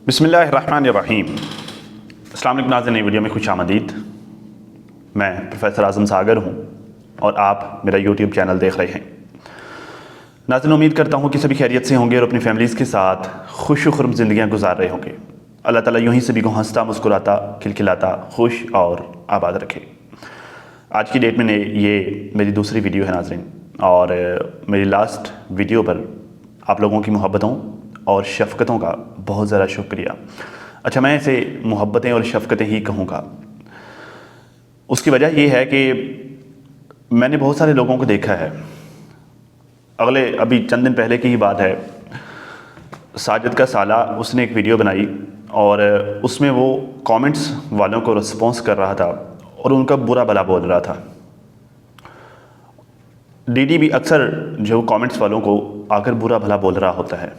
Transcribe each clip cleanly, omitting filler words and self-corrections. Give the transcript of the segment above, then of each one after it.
बिस्मिल्लाहिर्रहमानिर्रहीम। अस्सलाम वालेकुम नाज़रीन, नई वीडियो में खुश आमदीद। मैं प्रोफेसर आज़म सागर हूँ और आप मेरा यूट्यूब चैनल देख रहे हैं। नाज़रीन, उम्मीद करता हूँ कि सभी खैरियत से होंगे और अपनी फैमिलीज़ के साथ खुश खुर्म ज़िंदगियाँ गुजार रहे होंगे। अल्लाह ताला यूँ ही सभी को हंसता मुस्कुराता खिलखिलाता खुश और आबाद रखे। आज की डेट में ये मेरी दूसरी वीडियो है नाज़रीन, और मेरी लास्ट वीडियो पर आप लोगों की मोहब्बतों और शफ़क़तों का बहुत ज़्यादा शुक्रिया। अच्छा, मैं इसे मोहब्बतें और शफ़क़तें ही कहूँगा। उसकी वजह ये है कि मैंने बहुत सारे लोगों को देखा है। अभी चंद दिन पहले की ही बात है, साजिद का साला उसने एक वीडियो बनाई और उसमें वो कमेंट्स वालों को रिस्पॉन्स कर रहा था और उनका बुरा भला बोल रहा था। डीडी भी अक्सर जो कमेंट्स वालों को आकर बुरा भला बोल रहा होता है,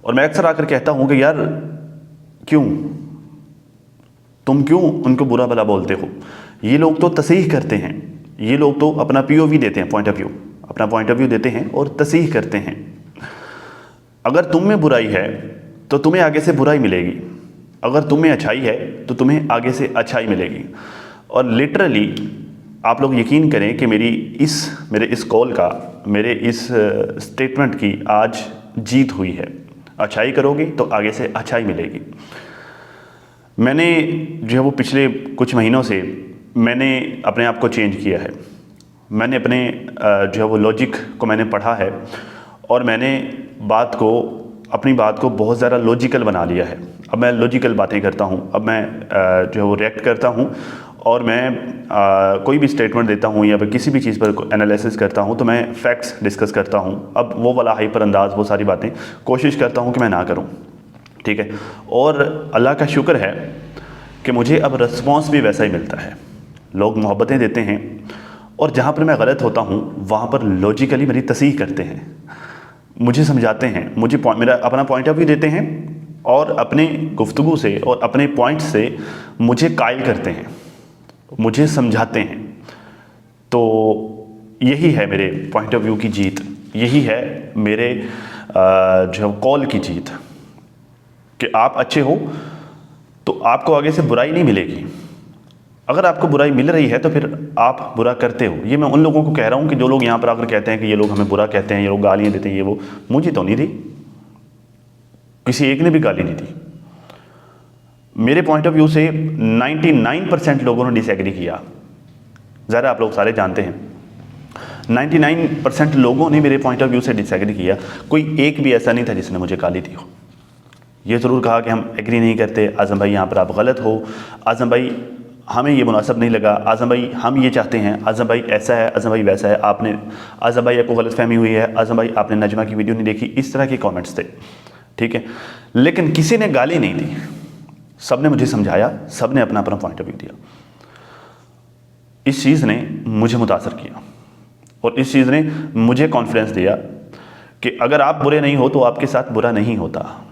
और मैं अक्सर आकर कहता हूँ कि यार तुम क्यों उनको बुरा भला बोलते हो? ये लोग तो तस्हीह करते हैं, ये लोग तो अपना POV देते हैं, अपना पॉइंट ऑफ व्यू देते हैं और तस्हीह करते हैं। अगर तुम में बुराई है तो तुम्हें आगे से बुराई मिलेगी, अगर तुम में अच्छाई है तो तुम्हें आगे से अच्छाई मिलेगी। और लिटरली आप लोग यकीन करें कि मेरे इस कॉल का, मेरे इस स्टेटमेंट की आज जीत हुई है। अच्छाई करोगे तो आगे से अच्छाई मिलेगी। मैंने जो है वो पिछले कुछ महीनों से मैंने अपने आप को चेंज किया है। मैंने अपने जो है वो लॉजिक को मैंने पढ़ा है और मैंने अपनी बात को बहुत ज़्यादा लॉजिकल बना लिया है। अब मैं लॉजिकल बातें करता हूँ, अब मैं जो है वो रिएक्ट करता हूँ और मैं कोई भी स्टेटमेंट देता हूँ या फिर किसी भी चीज़ पर एनालिसिस करता हूँ तो मैं फैक्ट्स डिस्कस करता हूँ। अब वो वाला हाइपर अंदाज, वो सारी बातें कोशिश करता हूँ कि मैं ना करूँ, ठीक है। और अल्लाह का शुक्र है कि मुझे अब रिस्पॉन्स भी वैसा ही मिलता है। लोग मोहब्बतें देते हैं और जहाँ पर मैं गलत होता हूँ वहाँ पर लॉजिकली मेरी तस्हीह करते हैं, मुझे समझाते हैं, मुझे मेरा अपना पॉइंट ऑफ व्यू देते हैं और अपने गुफ्तगू से और अपने पॉइंट से मुझे कायल करते हैं, मुझे समझाते हैं। तो यही है मेरे पॉइंट ऑफ व्यू की जीत, यही है मेरे जो कॉल की जीत कि आप अच्छे हो तो आपको आगे से बुराई नहीं मिलेगी। अगर आपको बुराई मिल रही है तो फिर आप बुरा करते हो। ये मैं उन लोगों को कह रहा हूँ कि जो लोग यहाँ पर आकर कहते हैं कि ये लोग हमें बुरा कहते हैं, ये लोग गालियाँ देते हैं, ये वो, मुझे तो नहीं दी, किसी एक ने भी गाली नहीं दी। मेरे पॉइंट ऑफ व्यू से 99% लोगों ने डिसएग्री किया। ज़रा आप लोग सारे जानते हैं 99% लोगों ने मेरे पॉइंट ऑफ व्यू से डिसएग्री किया। कोई एक भी ऐसा नहीं था जिसने मुझे गाली दी हो। ये ज़रूर कहा कि हम एग्री नहीं करते, आज़म भाई यहाँ पर आप गलत हो, आज़म भाई हमें ये मुनासिब नहीं लगा, आज़म भाई हम ये चाहते हैं, आज़म भाई ऐसा है, आज़म भाई वैसा है, आज़म भाई आपको गलतफहमी हुई है, आज़म भाई आपने नजमा की वीडियो नहीं देखी। इस तरह के कमेंट्स थे, ठीक है। लेकिन किसी ने गाली नहीं दी, सब ने मुझे समझाया, सब ने अपना अपना पॉइंट ऑफ व्यू दिया। इस चीज़ ने मुझे मुतासर किया और इस चीज़ ने मुझे कॉन्फिडेंस दिया कि अगर आप बुरे नहीं हो तो आपके साथ बुरा नहीं होता।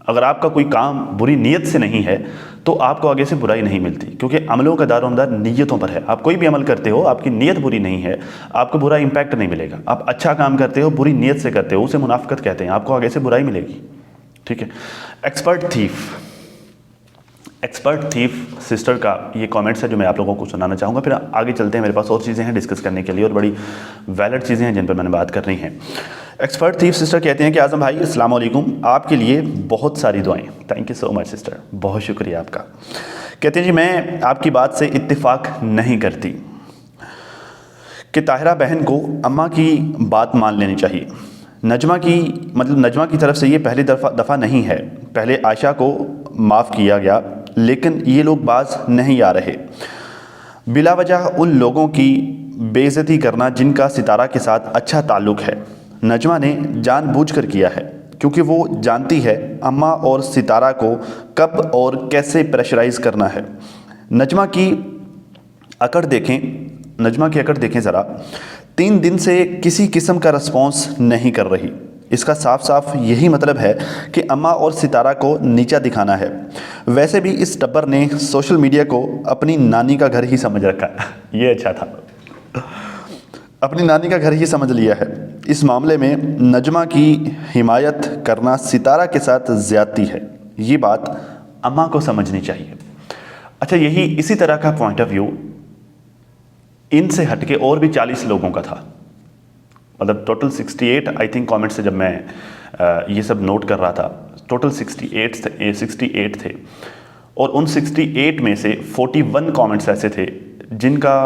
अगर आपका कोई काम बुरी नीयत से नहीं है तो आपको आगे से बुराई नहीं मिलती, क्योंकि अमलों का दारोमदार नीयतों पर है। आप कोई भी अमल करते हो, आपकी नीयत बुरी नहीं है, आपको बुरा इंपैक्ट नहीं मिलेगा। आप अच्छा काम करते हो, बुरी नीयत से करते हो, उसे मुनाफिकत कहते हैं, आपको आगे से बुराई मिलेगी, ठीक है। एक्सपर्ट थीफ सिस्टर का ये कमेंट्स है जो मैं आप लोगों को सुनाना चाहूँगा, फिर आगे चलते हैं। मेरे पास और चीज़ें हैं डिस्कस करने के लिए और बड़ी वैलिड चीज़ें हैं जिन पर मैंने बात करनी है। एक्सपर्ट थीफ सिस्टर कहते हैं कि आज़म भाई अस्सलाम वालेकुम, आपके लिए बहुत सारी दुआएं। Thank you so much sister, बहुत शुक्रिया आपका। कहते हैं जी, मैं आपकी बात से इत्तेफाक नहीं करती कि ताहिरा बहन को अम्मा की बात मान लेनी चाहिए। नजमा की तरफ से ये पहली दफ़ा नहीं है, पहले आयशा को माफ़ किया गया, लेकिन ये लोग बाज नहीं आ रहे। बिला वजह उन लोगों की बेइज्जती करना जिनका सितारा के साथ अच्छा ताल्लुक़ है, नजमा ने जानबूझकर किया है, क्योंकि वो जानती है अम्मा और सितारा को कब और कैसे प्रेशराइज़ करना है। नजमा की अकड़ देखें ज़रा, 3 दिन से किसी किस्म का रिस्पॉन्स नहीं कर रही। इसका साफ साफ यही मतलब है कि अम्मा और सितारा को नीचा दिखाना है। वैसे भी इस टब्बर ने सोशल मीडिया को अपनी नानी का घर ही समझ रखा है। ये अच्छा था, अपनी नानी का घर ही समझ लिया है। इस मामले में नजमा की हिमायत करना सितारा के साथ ज़्यादती है, ये बात अम्मा को समझनी चाहिए। अच्छा, यही इसी तरह का पॉइंट ऑफ व्यू इनसे हटके और भी 40 लोगों का था। मतलब टोटल 68 आई थिंक कमेंट से जब मैं ये सब नोट कर रहा था, टोटल 68 थे और उन 68 में से 41 कमेंट्स ऐसे थे जिनका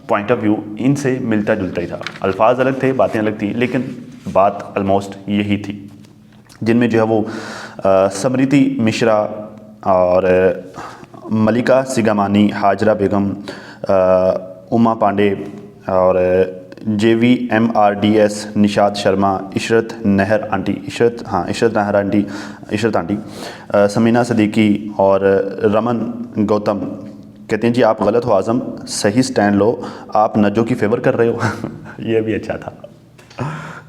पॉइंट ऑफ व्यू इनसे मिलता जुलता ही था। अल्फाज अलग थे, बातें अलग थी, लेकिन बात ऑलमोस्ट यही थी। जिनमें जो है वो समृति मिश्रा और मलिका सिगामानी, हाजरा बेगम, उमा पांडे और JVMRDS, निशाद शर्मा, इशरत नहर आंटी, समीना सदीकी और रमन गौतम कहते हैं जी आप गलत हो आज़म, सही स्टैंड लो, आप नजो की फेवर कर रहे हो। ये भी अच्छा था।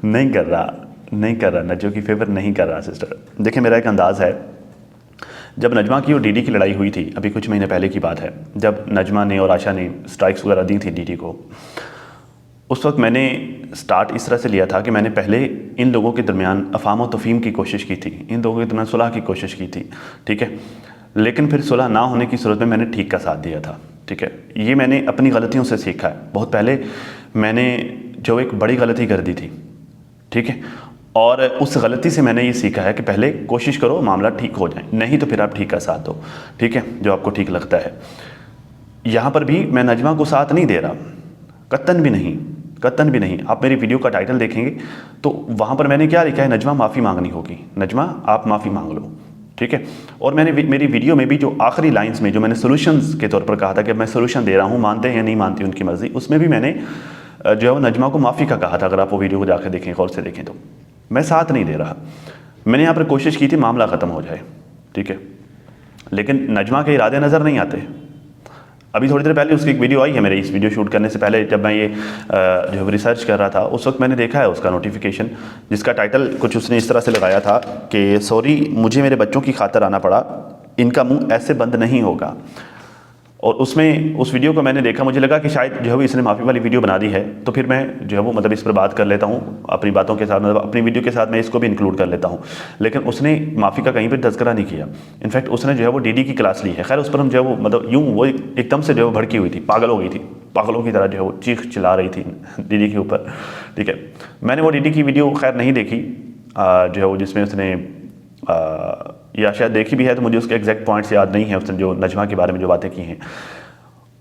नहीं कर रहा, नजो की फेवर नहीं कर रहा सिस्टर। देखिए, मेरा एक अंदाज़ है, जब नजमा की और डीडी की लड़ाई हुई थी, अभी कुछ महीने पहले की बात है, जब नजमा ने और आशा ने स्ट्राइक्स वगैरह दी थी डीडी को, उस वक्त मैंने स्टार्ट इस तरह से लिया था कि मैंने पहले इन लोगों के दरमियान अफाम और तफहीम की कोशिश की थी, इन लोगों के दरमियान सुलह की कोशिश की थी, ठीक है। लेकिन फिर सुलह ना होने की सूरत में मैंने ठीक का साथ दिया था, ठीक है। ये मैंने अपनी गलतियों से सीखा है। बहुत पहले मैंने जो एक बड़ी गलती कर दी थी, ठीक है, और उस गलती से मैंने ये सीखा है कि पहले कोशिश करो मामला ठीक हो जाए, नहीं तो फिर आप ठीक का साथ दो, ठीक है, जो आपको ठीक लगता है। यहाँ पर भी मैं नजमा को साथ नहीं दे रहा, कत्तन भी नहीं। आप मेरी वीडियो का टाइटल देखेंगे तो वहाँ पर मैंने क्या लिखा है, नजमा माफ़ी मांगनी होगी, नजमा आप माफ़ी मांग लो, ठीक है। और मैंने मेरी वीडियो में भी जो आखिरी लाइंस में जो मैंने सोल्यूशंस के तौर पर कहा था कि मैं सोल्यूशन दे रहा हूँ, मानते हैं या नहीं मानते उनकी मर्ज़ी, उसमें भी मैंने जो है वो नजमा को माफ़ी का कहा था। अगर आप वो वीडियो को जाकर देखें, गौर से देखें, तो मैं साथ नहीं दे रहा। मैंने यहाँ पर कोशिश की थी मामला ख़त्म हो जाए, ठीक है, लेकिन नजमा के इरादे नज़र नहीं आते। अभी थोड़ी देर पहले उसकी एक वीडियो आई है मेरे इस वीडियो शूट करने से पहले, जब मैं ये जो रिसर्च कर रहा था, उस वक्त मैंने देखा है उसका नोटिफिकेशन, जिसका टाइटल कुछ उसने इस तरह से लगाया था कि सॉरी मुझे मेरे बच्चों की खातिर आना पड़ा, इनका मुंह ऐसे बंद नहीं होगा। और उसमें उस वीडियो को मैंने देखा, मुझे लगा कि शायद जो है वो इसने माफ़ी वाली वीडियो बना दी है, तो फिर मैं जो है वो मतलब इस पर बात कर लेता हूँ अपनी बातों के साथ, मतलब अपनी वीडियो के साथ मैं इसको भी इंक्लूड कर लेता हूँ। लेकिन उसने माफ़ी का कहीं पर तज़किरा नहीं किया। इनफैक्ट उसने जो है वो डीडी की क्लास ली है। खैर उस पर हम जो है वो मतलब यूँ वो एकदम से जो है वो भड़की हुई थी, पागल हो गई थी, पागलों की तरह जो है वो चीख चिल्ला रही थी डीडी के ऊपर, ठीक है। मैंने वो डीडी की वीडियो खैर नहीं देखी जो है वो, जिसमें उसने या शायद देखी भी है तो मुझे उसके एग्जैक्ट पॉइंट्स याद नहीं है, उसने जो नजमा के बारे में जो बातें की हैं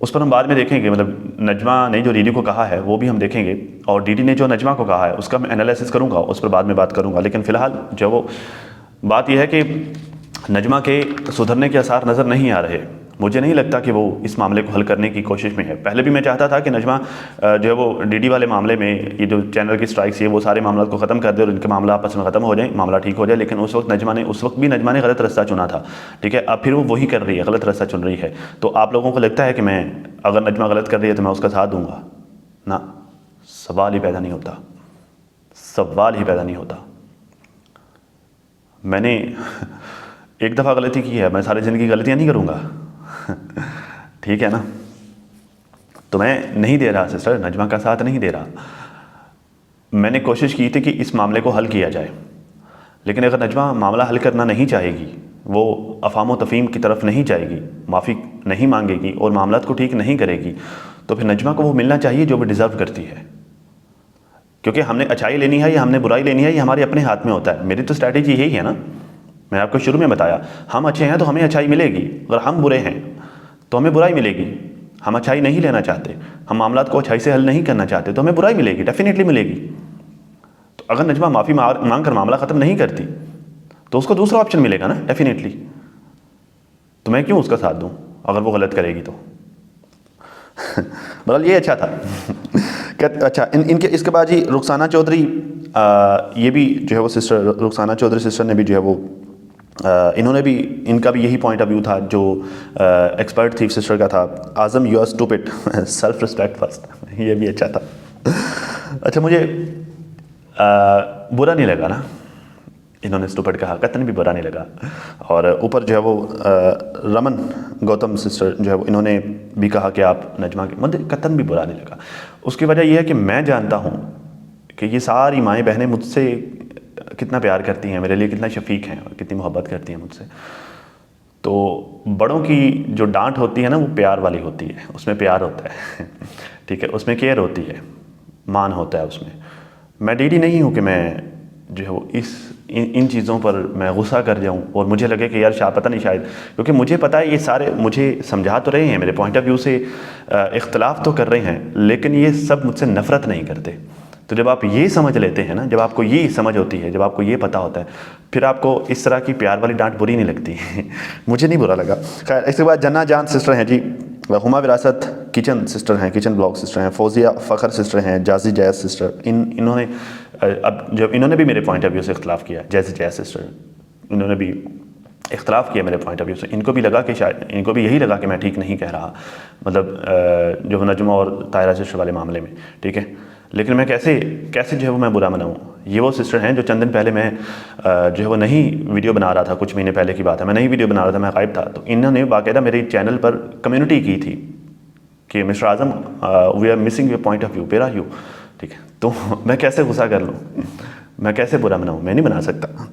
उस पर हम बाद में देखेंगे। मतलब नजमा ने जो डीडी को कहा है वो भी हम देखेंगे, और डीडी ने जो नजमा को कहा है उसका मैं एनालिसिस करूंगा, उस पर बाद में बात करूंगा। लेकिन फ़िलहाल जो वो बात यह है कि नजमा के सुधरने के आसार नज़र नहीं आ रहे। मुझे नहीं लगता कि वो इस मामले को हल करने की कोशिश में है। पहले भी मैं चाहता था कि नजमा जो है वो डीडी वाले मामले में, ये जो चैनल की स्ट्राइक्स है, वो सारे मामलों को ख़त्म कर दे और इनके मामला आपस में ख़त्म हो जाए, मामला ठीक हो जाए। लेकिन उस वक्त नजमा ने गलत रास्ता चुना था, ठीक है। अब फिर वो वही कर रही है, गलत रास्ता चुन रही है। तो आप लोगों को लगता है कि मैं अगर नजमा गलत कर रही है तो मैं उसका साथ दूँगा? ना, सवाल ही पैदा नहीं होता। मैंने एक दफ़ा गलती की है, मैं सारी ज़िंदगी गलतियाँ नहीं करूँगा। ठीक है ना। तो मैं नहीं दे रहा सिस्टर, नजमा का साथ नहीं दे रहा। मैंने कोशिश की थी कि इस मामले को हल किया जाए, लेकिन अगर नजमा मामला हल करना नहीं चाहेगी, वो अफाम व तफहीम की तरफ नहीं जाएगी, माफ़ी नहीं मांगेगी और मामलात को ठीक नहीं करेगी, तो फिर नजमा को वो मिलना चाहिए जो वो डिज़र्व करती है। क्योंकि हमने अच्छाई लेनी है या हमने बुराई लेनी है, ये हमारे अपने हाथ में होता है। मेरी तो स्ट्रैटेजी यही है ना, मैं आपको शुरू में बताया, हम अच्छे हैं तो हमें अच्छाई मिलेगी, अगर हम बुरे हैं तो हमें बुराई मिलेगी। हम अच्छाई नहीं लेना चाहते, हम मामलात को अच्छाई से हल नहीं करना चाहते, तो हमें बुराई मिलेगी, डेफिनेटली मिलेगी। तो अगर नजमा माफ़ी मांग कर मामला ख़त्म नहीं करती तो उसको दूसरा ऑप्शन मिलेगा ना, डेफिनेटली। तो मैं क्यों उसका साथ दूँ अगर वो गलत करेगी तो। मतलब ये अच्छा था। अच्छा, इनके इसके बाद ही रुखसाना चौधरी, ये भी जो है वो सिस्टर, रुखसाना चौधरी सिस्टर ने भी जो है वो इन्होंने भी, इनका भी यही पॉइंट ऑफ व्यू था जो एक्सपर्ट थी सिस्टर का था, Azam you are stupid, self respect first. ये भी अच्छा था। अच्छा, मुझे बुरा नहीं लगा ना इन्होंने स्टूपिड कहा, कतन भी बुरा नहीं लगा। और ऊपर जो है वो रमन गौतम सिस्टर जो है वो, इन्होंने भी कहा कि आप नजमा के, मुझे कतन भी बुरा नहीं लगा। उसकी वजह यह है कि मैं जानता हूँ कि ये सारी माएँ बहनें मुझसे कितना प्यार करती हैं, मेरे लिए कितना शफीक हैं और कितनी मोहब्बत करती हैं मुझसे। तो बड़ों की जो डांट होती है ना, वो प्यार वाली होती है, उसमें प्यार होता है ठीक है, उसमें केयर होती है, मान होता है उसमें। मैं डीडी नहीं हूँ कि मैं जो है वो इन चीज़ों पर मैं गुस्सा कर जाऊँ और मुझे लगे कि यार पता नहीं शायद, क्योंकि मुझे पता है ये सारे मुझे समझा तो रहे हैं, मेरे पॉइंट ऑफ व्यू से इख्तलाफ तो कर रहे हैं, लेकिन ये सब मुझसे नफ़रत नहीं करते। तो जब आप ये समझ लेते हैं ना, जब आपको ये समझ होती है, जब आपको ये पता होता है, फिर आपको इस तरह की प्यार वाली डांट बुरी नहीं लगती मुझे नहीं बुरा लगा। खैर, इसके बाद जन्ना जान सिस्टर हैं जी, हुमा विरासत किचन सिस्टर हैं, किचन ब्लॉग सिस्टर हैं, फौजिया फ़खर सिस्टर हैं, जाजी जैज सिस्टर। इन्होंने अब जब इन्होंने भी मेरे पॉइंट ऑफ व्यू से इख्तलाफ किया, जैजी जैज सिस्टर इन्होंने भी इख्तलाफ किया मेरे पॉइंट ऑफ व्यू से। इनको भी लगा कि शायद इनको भी यही लगा कि मैं ठीक नहीं कह रहा, मतलब जो नजमा और तायरा सिस्टर वाले मामले में, ठीक है। लेकिन मैं कैसे जो है वो मैं बुरा मनाऊँ। ये वो सिस्टर हैं जो चंद दिन पहले मैं जो है वो नहीं वीडियो बना रहा था, कुछ महीने पहले की बात है, मैं नहीं वीडियो बना रहा था, मैं गायब था, तो इन्होंने बाकायदा मेरे चैनल पर कम्युनिटी की थी कि mister Azam we are missing your point of view, where are you, ठीक है। तो मैं कैसे गुस्सा कर लूँ, मैं कैसे बुरा मनाऊँ, मैं नहीं बना सकता।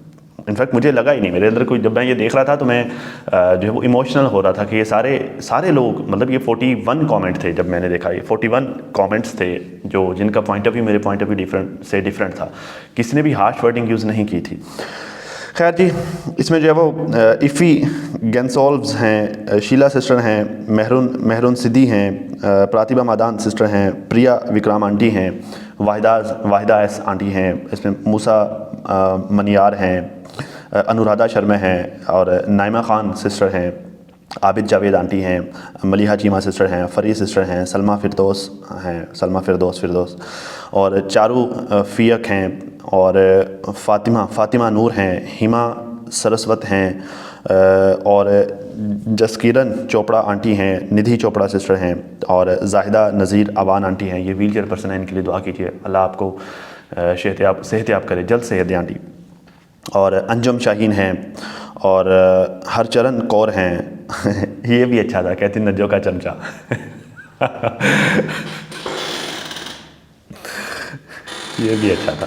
इनफैक्ट मुझे लगा ही नहीं, मेरे अंदर कोई, जब मैं ये देख रहा था तो मैं जो है वो इमोशनल हो रहा था कि ये सारे लोग, मतलब ये 41 कमेंट थे, जब मैंने देखा ये 41 कमेंट्स थे जो जिनका पॉइंट ऑफ व्यू मेरे पॉइंट ऑफ व्यू डिफरेंट था, किसी ने भी हार्श वर्डिंग यूज़ नहीं की थी। खैर जी, इसमें जो है वो इफ़ी गेंसोल्व्स हैं, शीला सिस्टर हैं, मेहरून सिद्दी हैं, प्रतिभा मादान सिस्टर हैं, प्रिया विक्रम आंटी हैं, वाहिदा एस आंटी हैं, इसमें मूसा मनियार हैं, अनुराधा शर्मा हैं और नाइमा खान सिस्टर हैं, आबिद जावेद आंटी हैं, मलिहा चीमा सिस्टर हैं, फरी सिस्टर हैं, सलमा फिरदौस और चारू फ़ियक हैं और फ़ातिमा नूर हैं, हिमा सरस्वत हैं और जसकिरन चोपड़ा आंटी हैं, निधि चोपड़ा सिस्टर हैं और जाहिदा नज़ीर अवान आंटी हैं। ये व्हील चेयर पर्सन है, इनके लिए दुआ कीजिए, अल्लाह आपको सेहत याब करे, जल्द सेहत दे आंटी। और अंजुम शाहीन हैं और हरचरण कौर हैं ये भी अच्छा था, कहती नज्जों का चमचा ये भी अच्छा था,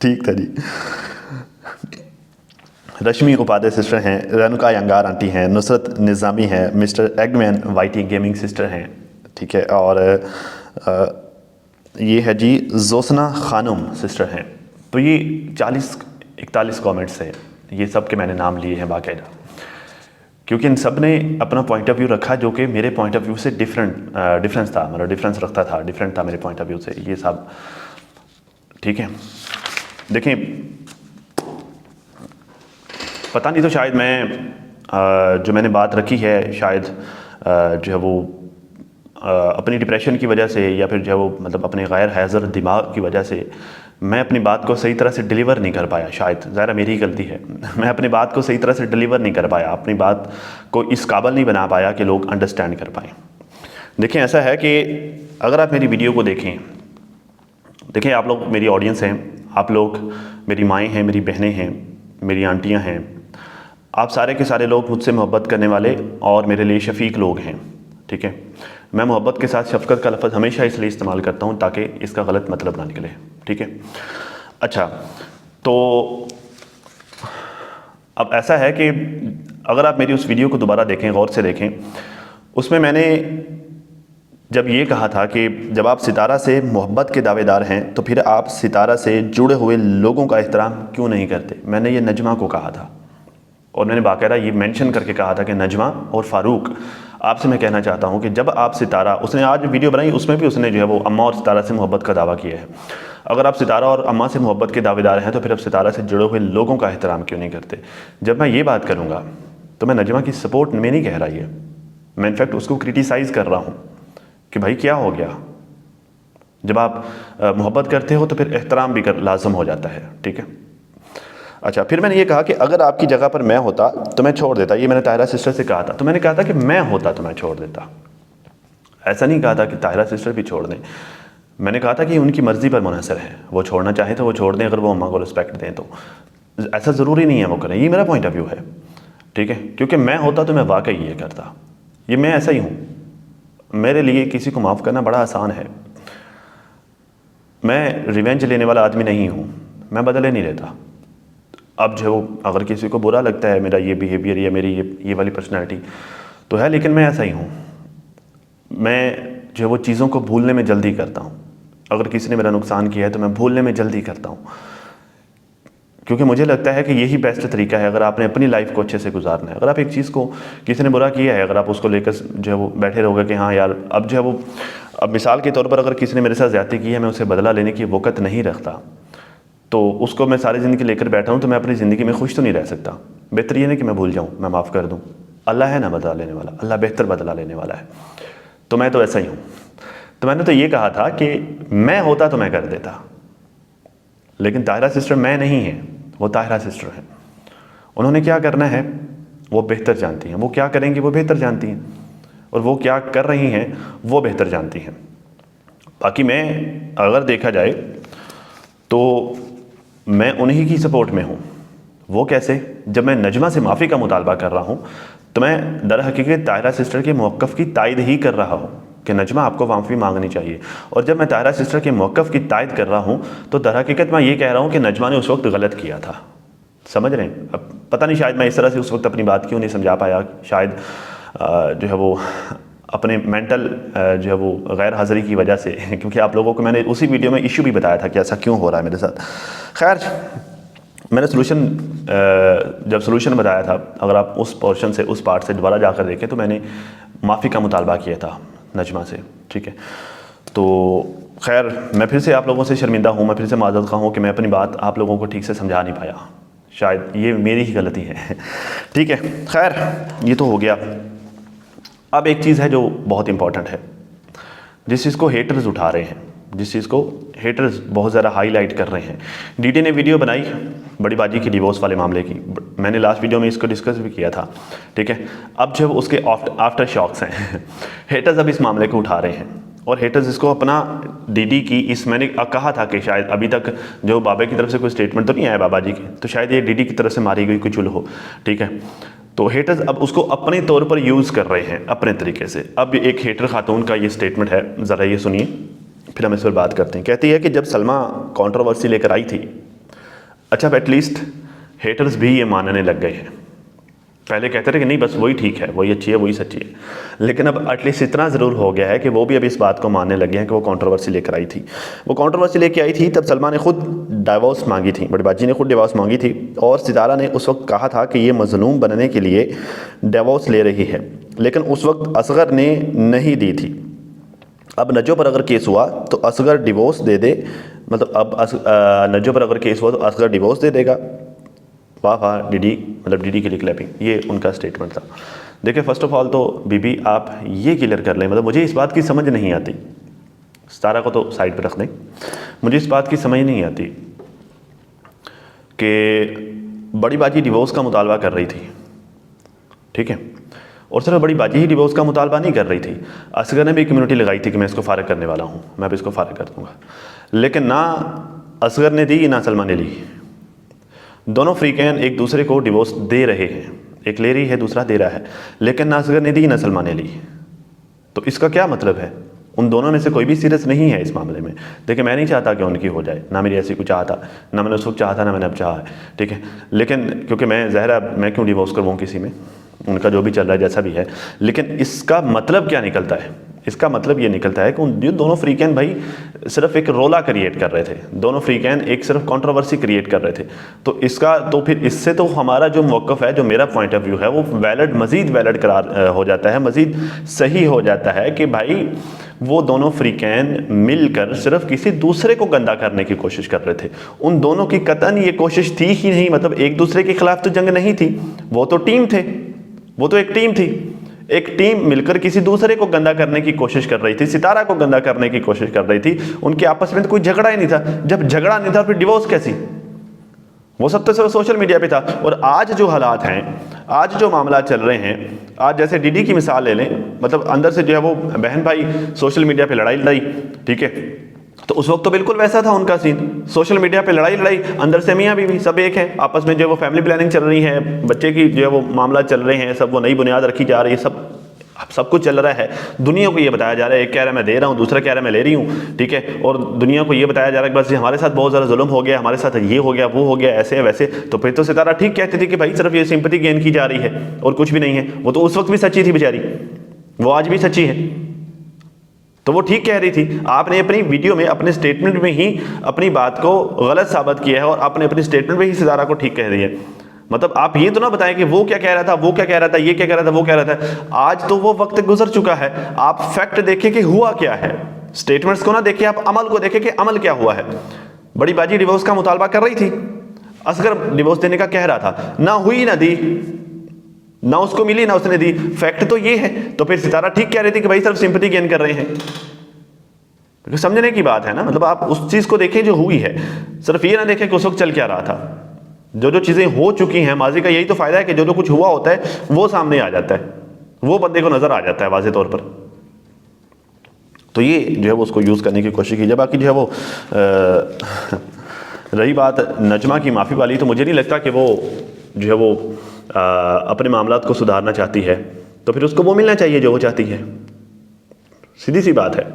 ठीक था जी। रश्मि उपाध्याय सिस्टर हैं, रेणुका यंगार आंटी हैं, नुसरत निज़ामी हैं, मिस्टर एगमैन वाईटी गेमिंग सिस्टर हैं, ठीक है। और ये है जी जोसना खानुम सिस्टर हैं। तो ये 41 कमेंट्स हैं, ये सब के मैंने नाम लिए हैं बाकायदा, क्योंकि इन सब ने अपना पॉइंट ऑफ व्यू रखा जो कि मेरे पॉइंट ऑफ व्यू से डिफरेंस था, मतलब डिफरेंस रखता था, डिफरेंट था मेरे पॉइंट ऑफ व्यू से, ये सब ठीक है। देखें, पता नहीं, तो शायद मैं जो मैंने बात रखी है शायद जो है वो अपनी डिप्रेशन की वजह से या फिर जो है वो मतलब अपने गैर हाज़िर दिमाग की वजह से मैं अपनी बात को सही तरह से डिलीवर नहीं कर पाया। शायद ज़रा मेरी ही गलती है, मैं अपनी बात को सही तरह से डिलीवर नहीं कर पाया, अपनी बात को इस काबिल नहीं बना पाया कि लोग अंडरस्टैंड कर पाएँ। देखें, ऐसा है कि अगर आप मेरी वीडियो को देखें, आप लोग मेरी ऑडियंस हैं, आप लोग मेरी माएँ हैं, मेरी बहनें हैं, मेरी आंटियाँ हैं, आप सारे के सारे लोग मुझसे मोहब्बत करने वाले और मेरे लिए शफीक लोग हैं, ठीक है। मैं मोहब्बत के साथ शफ़क़त का लफ्ज़ हमेशा इसलिए इस्तेमाल करता हूँ ताकि इसका गलत मतलब ना निकले, ठीक है। अच्छा, तो अब ऐसा है कि अगर आप मेरी उस वीडियो को दोबारा देखें, गौर से देखें, उसमें मैंने जब ये कहा था कि जब आप सितारा से मोहब्बत के दावेदार हैं तो फिर आप सितारा से जुड़े हुए लोगों का एहतराम क्यों नहीं करते। मैंने ये नजमा को कहा था और मैंने बाकायदा ये मेंशन करके कहा था कि नजमा और फ़ारूक, आपसे मैं कहना चाहता हूँ कि जब आप सितारा, उसने आज वीडियो बनाई, उसमें भी उसने जो है वो अम्मा और सितारा से मोहब्बत का दावा किया है। अगर आप सितारा और अम्मा से मोहब्बत के दावेदार हैं तो फिर आप सितारा से जुड़े हुए लोगों का एहतराम क्यों नहीं करते। जब मैं ये बात करूँगा तो मैं नजमा की सपोर्ट में नहीं कह रहा, ये मैं इनफैक्ट उसको क्रिटिसाइज़ कर रहा हूँ कि भाई क्या हो गया। जब आप मोहब्बत करते हो तो फिर एहतराम भी लाजम हो जाता है, ठीक है। अच्छा, फिर मैंने ये कहा कि अगर आपकी जगह पर मैं होता तो मैं छोड़ देता। ये मैंने ताहिरा सिस्टर से कहा था, तो मैंने कहा था कि मैं होता तो मैं छोड़ देता। ऐसा नहीं कहा था कि ताहिरा सिस्टर भी छोड़ दें, मैंने कहा था कि उनकी मर्ज़ी पर मुनहसर है, वो छोड़ना चाहें तो वो छोड़ दें, अगर वो अम्मा को रिस्पेक्ट दें तो ऐसा ज़रूरी नहीं है वो करें। ये मेरा पॉइंट ऑफ व्यू है, ठीक है, क्योंकि मैं होता तो मैं वाकई ये करता। ये मैं ऐसा ही हूँ, मेरे लिए किसी को माफ़ करना बड़ा आसान है। मैं रिवेंज लेने वाला आदमी नहीं हूँ, मैं बदले नहीं लेता। अब जो अगर किसी को बुरा लगता है मेरा ये बिहेवियर या मेरी ये वाली पर्सनैलिटी तो है, लेकिन मैं ऐसा ही हूँ। मैं जो वो चीज़ों को भूलने में जल्दी करता हूँ। अगर किसी ने मेरा नुकसान किया है तो मैं भूलने में जल्दी करता हूँ, क्योंकि मुझे लगता है कि यही बेस्ट तरीका है अगर आपने अपनी लाइफ को अच्छे से गुजारना है। अगर आप एक चीज़ को, किसी ने बुरा किया है, अगर आप उसको लेकर जो है वो बैठे रहोगे कि हाँ यार अब जो है वो, अब मिसाल के तौर पर अगर किसी ने मेरे साथ ज़्यादती की है, मैं उसे बदला लेने की वक़्त नहीं रखता, तो उसको मैं सारी ज़िंदगी लेकर बैठा हूँ, तो मैं अपनी ज़िंदगी में खुश तो नहीं रह सकता। बेहतर ये नहीं कि मैं भूल जाऊँ, मैं माफ़ कर दूँ। अल्लाह है ना बदला लेने वाला, अल्लाह बेहतर बदला लेने वाला है। तो मैं तो ऐसा ही हूँ। तो मैंने तो ये कहा था कि मैं होता तो मैं कर देता, लेकिन ताहिरा सिस्टर मैं नहीं है, वो ताहिरा सिस्टर है। उन्होंने क्या करना है वो बेहतर जानती हैं, वो क्या करेंगी वो बेहतर जानती हैं, और वो क्या कर रही हैं वो बेहतर जानती हैं। बाकी मैं अगर देखा जाए तो मैं उन्हीं की सपोर्ट में हूँ। वो कैसे? जब मैं नजमा से माफ़ी का मुतालबा कर रहा हूँ तो मैं दर हकीकत ताहिरा सिस्टर के मौक़िफ़ की तायद ही कर रहा हूँ कि नजमा आपको माफ़ी मांगनी चाहिए। और जब मैं ताहिरा सिस्टर के मौक़िफ़ की तायद कर रहा हूँ तो दर हकीकत मैं ये कह रहा हूँ कि नजमा ने उस वक्त गलत किया था। समझ रहे हैं? अब पता नहीं शायद मैं इस तरह से उस वक्त अपनी बात क्यों नहीं समझा पाया, शायद जो है वो अपने मेंटल जो है वो गैर हाज़िरी की वजह से, क्योंकि आप लोगों को मैंने उसी वीडियो में इशू भी बताया था कि ऐसा क्यों हो रहा है मेरे साथ। खैर, मैंने जब सोल्यूशन बताया था, अगर आप उस पोर्शन से, उस पार्ट से दोबारा जाकर देखें, तो मैंने माफ़ी का मुतालबा किया था नजमा से। ठीक है, तो खैर मैं फिर से आप लोगों से शर्मिंदा हूँ, मैं फिर से माज़रत ख़्वाह हूँ कि मैं अपनी बात आप लोगों को ठीक से समझा नहीं पाया। शायद ये मेरी ही गलती है। ठीक है, खैर ये तो हो गया। अब एक चीज़ है जो बहुत इंपॉर्टेंट है, जिस चीज़ को हेटर्स उठा रहे हैं, जिस चीज़ को हेटर्स बहुत ज़्यादा हाईलाइट कर रहे हैं। डीडी ने वीडियो बनाई बड़ी बाजी की डिवोर्स वाले मामले की, मैंने लास्ट वीडियो में इसको डिस्कस भी किया था। ठीक है, अब जब उसके आफ्टर शॉक्स हैं हेटर्स अब इस मामले को उठा रहे हैं, और हेटर्स इसको अपना डीडी की इस, मैंने कहा था कि शायद अभी तक जो बाबा की तरफ से कोई स्टेटमेंट तो नहीं आया बाबा जी के, तो शायद ये डीडी की तरफ से मारी गई कोई चुल हो। ठीक है, तो हेटर्स अब उसको अपने तौर पर यूज़ कर रहे हैं अपने तरीके से। अब एक हेटर खातून का ये स्टेटमेंट है, ज़रा ये सुनिए, फिर हम इस पर बात करते हैं। कहती है कि जब सलमा कंट्रोवर्सी लेकर आई थी, अच्छा एटलीस्ट हेटर्स भी ये मानने लग गए हैं। पहले कहते थे कि नहीं बस वही ठीक है, वही अच्छी है, वही सच्ची है, लेकिन अब एटलीस्ट इतना ज़रूर हो गया है कि वो भी अब इस बात को मानने लगे हैं कि वो कंट्रोवर्सी लेकर आई थी। वो कंट्रोवर्सी लेकर आई थी तब सलमा ने खुद डिवोर्स मांगी थी, बड़ी बाजी ने खुद डिवोर्स मांगी थी, और सितारा ने उस वक्त कहा था कि ये मज़लूम बनने के लिए डिवोर्स ले रही है, लेकिन उस वक्त असगर ने नहीं दी थी। अब नजो पर अगर केस हुआ तो असगर डिवोर्स दे दे, मतलब अब नजो पर अगर केस हुआ तो असगर डिवोर्स दे देगा। वाह वाह डीडी, मतलब डीडी के लिए क्लैपिंग, ये उनका स्टेटमेंट था। देखिए फर्स्ट ऑफ ऑल तो बीबी आप ये क्लियर कर लें, मतलब मुझे इस बात की समझ नहीं आती, सितारा को तो साइड पे रख दें, मुझे इस बात की समझ नहीं आती कि बड़ी बाजी डिवोर्स का मुतालबा कर रही थी। ठीक है, और सिर्फ बड़ी बाजी ही डिवोर्स का मुतालबा नहीं कर रही थी, असगर ने भी कम्युनिटी लगाई थी कि मैं इसको फारग करने वाला हूँ, मैं भी इसको फारग कर दूँगा, लेकिन ना असगर ने दी ना सलमा ने ली। दोनों फ्रीकैन एक दूसरे को डिवोर्स दे रहे हैं, एक ले रही है दूसरा दे रहा है, लेकिन ना असगर ने दी ना सलमा ने ली। तो इसका क्या मतलब है? उन दोनों में से कोई भी सीरियस नहीं है इस मामले में। देखिए मैं नहीं चाहता कि उनकी हो जाए, ना मेरी ऐसी कुछ चाहता, ना मैंने उस वक्त चाहा था, ना मैंने अब चाहा है। ठीक है, लेकिन क्योंकि मैं ज़हरा, मैं क्यों डिवोर्स करवाऊँ किसी में, उनका जो भी चल रहा है जैसा भी है, लेकिन इसका मतलब क्या निकलता है? इसका मतलब ये निकलता है कि उन दोनों फ्रीकैन भाई सिर्फ एक रोला क्रिएट कर रहे थे, दोनों फ्रीकैन एक सिर्फ कंट्रोवर्सी क्रिएट कर रहे थे। तो इसका तो फिर इससे तो हमारा जो मौक़िफ़ है, जो मेरा पॉइंट ऑफ व्यू है, वो वैलिड, मज़ीद वैलिड करार हो जाता है, मज़ीद सही हो जाता है कि भाई वो दोनों फ्रीकैन मिलकर सिर्फ किसी दूसरे को गंदा करने की कोशिश कर रहे थे। उन दोनों की कतई ये कोशिश थी ही नहीं, मतलब एक दूसरे के खिलाफ तो जंग नहीं थी, वो तो टीम थे, वो तो एक टीम थी, एक टीम मिलकर किसी दूसरे को गंदा करने की कोशिश कर रही थी, सितारा को गंदा करने की कोशिश कर रही थी। उनके आपस में तो कोई झगड़ा ही नहीं था, जब झगड़ा नहीं था फिर डिवोर्स कैसी? वो सब तो सिर्फ सोशल मीडिया पे था। और आज जो हालात हैं, आज जो मामला चल रहे हैं, आज जैसे डीडी की मिसाल ले लें, मतलब अंदर से जो है वो बहन भाई सोशल मीडिया पे लड़ाई लड़ाई, ठीक है, तो उस वक्त तो बिल्कुल वैसा था उनका सीन, सोशल मीडिया पे लड़ाई लड़ाई, अंदर से मियाँ बीवी सब एक है, आपस में जो वो फैमिली प्लानिंग चल रही है, बच्चे की जो है वो मामला चल रहे हैं, सब वो नई बुनियाद रखी जा रही है, सब सब कुछ चल रहा है, दुनिया को ये बताया जा रहा है, एक कह रहा है मैं दे रहा हूँ, दूसरा कह रहा है मैं ले रही हूँ, ठीक है, और दुनिया को ये बताया जा रहा है कि बस हमारे साथ बहुत ज़्यादा जुल्म हो गया, हमारे साथ ये हो गया, वो हो गया, ऐसे है वैसे। तो फिर तो सितारा ठीक कहती थी कि भाई सिर्फ ये सिंपैथी गेन की जा रही है और कुछ भी नहीं है। वो तो उस वक्त भी सच्ची थी बेचारी, वो आज भी सच्ची है, तो वो ठीक कह रही थी। आपने अपनी वीडियो में, अपने स्टेटमेंट में ही अपनी बात को गलत साबित किया है और आपने अपनी स्टेटमेंट में ही सितारा को ठीक कह दिया है। मतलब आप ये तो ना बताएं कि वो क्या कह रहा था, वो क्या कह रहा था, ये क्या कह रहा था, वो कह रहा था। आज तो वो वक्त गुजर चुका है, आप फैक्ट देखें कि हुआ क्या है, स्टेटमेंट्स को ना देखें, आप अमल को देखें कि अमल क्या हुआ है। बड़ी बाजी डिवोर्स का मुतालबा कर रही थी, असगर डिवोर्स देने का कह रहा था, ना हुई ना दी, ना उसको मिली ना उसने दी, फैक्ट तो ये है। तो फिर सितारा ठीक कह रही थी कि भाई सिर्फ सिंपैथी गेन कर रहे हैं। समझने की बात है ना, मतलब आप उस चीज को देखें जो हुई है, सिर्फ ये ना देखें कि उस वक्त चल क्या रहा था। जो जो चीजें हो चुकी हैं माजी का, यही तो फायदा है कि जो जो कुछ हुआ होता है वो सामने आ जाता है, वो बंदे को नजर आ जाता है वाज़ेह तौर पर। तो ये जो है वो उसको यूज करने की कोशिश कीजिए। बाकी जो है वो रही बात नजमा की माफ़ी वाली, तो मुझे नहीं लगता कि वो जो है वो अपने मामलात को सुधारना चाहती है, तो फिर उसको वो मिलना चाहिए जो वो चाहती है, सीधी सी बात है,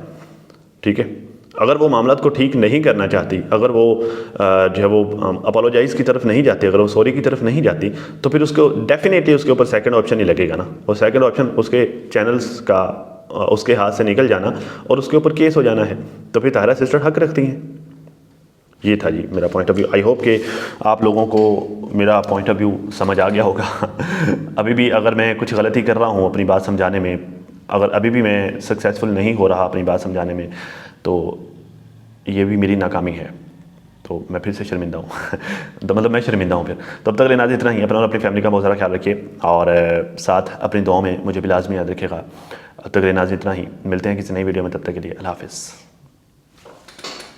ठीक है। अगर वो मामलात को ठीक नहीं करना चाहती, अगर वो जो है वो अपोलोजाइज़ की तरफ नहीं जाती, अगर वो सॉरी की तरफ नहीं जाती, तो फिर उसको डेफिनेटली उसके ऊपर सेकंड ऑप्शन ही लगेगा ना। और सेकंड ऑप्शन उसके चैनल्स का उसके हाथ से निकल जाना और उसके ऊपर केस हो जाना है। तो फिर ताहिरा सिस्टर हक रखती हैं। ये था जी मेरा point of view. I hope कि आप लोगों को मेरा पॉइंट ऑफ व्यू समझ आ गया होगा। अभी भी अगर मैं कुछ गलती कर रहा हूँ अपनी बात समझाने में, अगर अभी भी मैं सक्सेसफुल नहीं हो रहा अपनी बात समझाने में, तो ये भी मेरी नाकामी है। तो मैं फिर से शर्मिंदा हूँ। तो मतलब मैं शर्मिंदा हूँ फिर। तब तक लेना इतना ही। अपना और अपनी फैमिली का बहुत सारा ख्याल रखिए और साथ अपनी दुआओं में मुझे भी लाजमी याद रखिएगा। तब तक लेना इतना ही। मिलते हैं किसी नई वीडियो में, तब तक के लिए अल्लाह हाफ़िज़।